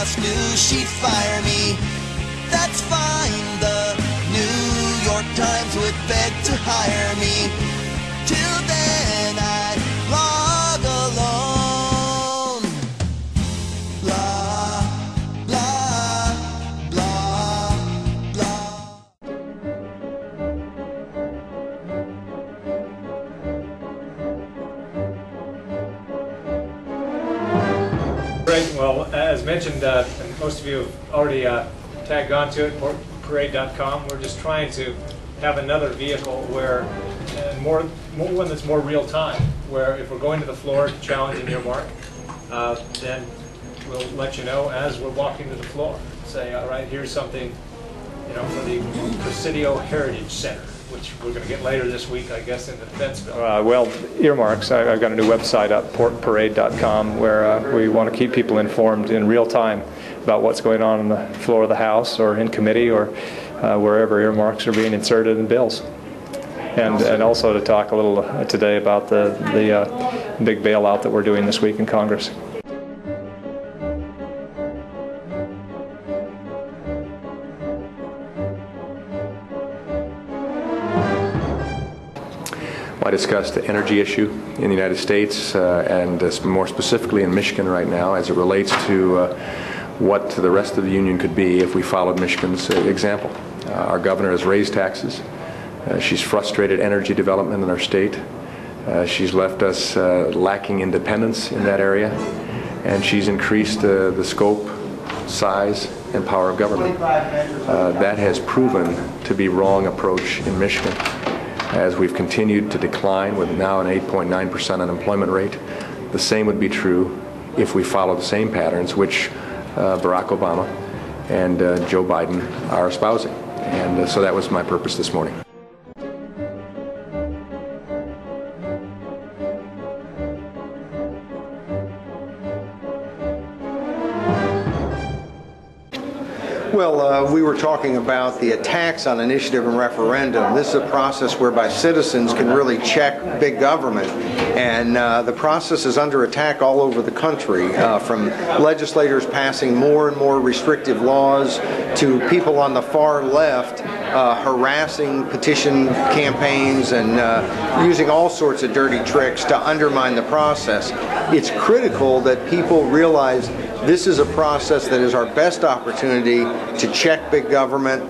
boss knew she'd fire me. That's fine, the New York Times would beg to hire me. Till then I'd log alone. Blah, blah, blah, blah. Great. Well, as mentioned, and most of you have already tagged on to it, portparade.com. We're just trying to have another vehicle where, one that's more real time, where if we're going to the floor challenging your mark, then we'll let you know as we're walking to the floor. Say, all right, here's something, for the Presidio Heritage Center, which we're going to get later this week, I guess, in the defense bill. Well, earmarks. I've got a new website up, portparade.com, where we want to keep people informed in real time about what's going on the floor of the House or in committee or wherever earmarks are being inserted in bills. And also to talk a little today about the big bailout that we're doing this week in Congress. I discussed the energy issue in the United States and more specifically in Michigan right now as it relates to what the rest of the Union could be if we followed Michigan's example. Our governor has raised taxes. She's frustrated energy development in our state. She's left us lacking independence in that area. And she's increased the scope, size, and power of government. That has proven to be wrong approach in Michigan. As we've continued to decline with now an 8.9% unemployment rate. The same would be true if we follow the same patterns which Barack Obama and Joe Biden are espousing. And so that was my purpose this morning. Well, we were talking about the attacks on initiative and referendum. This is a process whereby citizens can really check big government. And the process is under attack all over the country, from legislators passing more and more restrictive laws to people on the far left harassing petition campaigns and using all sorts of dirty tricks to undermine the process. It's critical that people realize this is a process that is our best opportunity to check big government,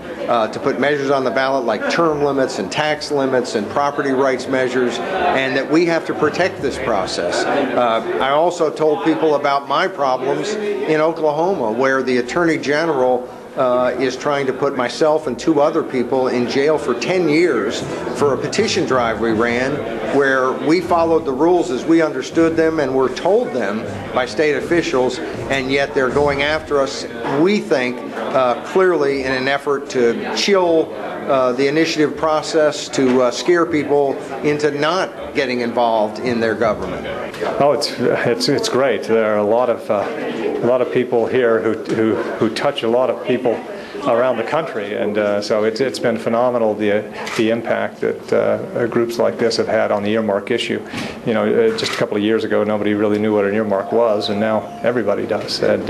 to put measures on the ballot like term limits and tax limits and property rights measures, and that we have to protect this process. I also told people about my problems in Oklahoma, where the Attorney General is trying to put myself and 2 other people in jail for 10 years for a petition drive we ran where we followed the rules as we understood them and were told them by state officials, and yet they're going after us, we think, clearly in an effort to chill the initiative process, to scare people into not getting involved in their government. Oh, it's great. There are a lot of people here who touch a lot of people around the country, and so it's been phenomenal the impact that groups like this have had on the earmark issue. Just a couple of years ago, nobody really knew what an earmark was, and now everybody does. And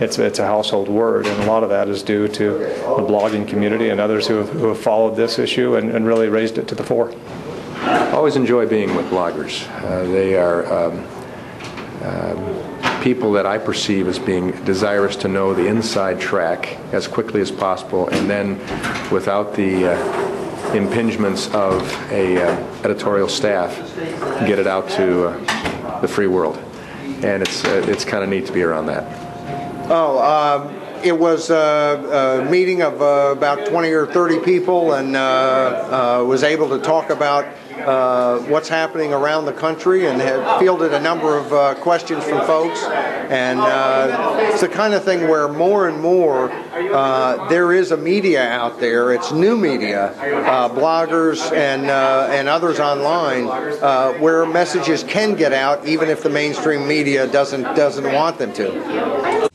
it's a household word, and a lot of that is due to the blogging community and others who have followed this issue and really raised it to the fore. I always enjoy being with bloggers. They are people that I perceive as being desirous to know the inside track as quickly as possible, and then without the impingements of a editorial staff, get it out to the free world. And it's kind of neat to be around that. It was a meeting of about 20 or 30 people, and was able to talk about what's happening around the country, and have fielded a number of questions from folks. And it's the kind of thing where more and more there is a media out there. It's new media, bloggers and others online, where messages can get out even if the mainstream media doesn't want them to.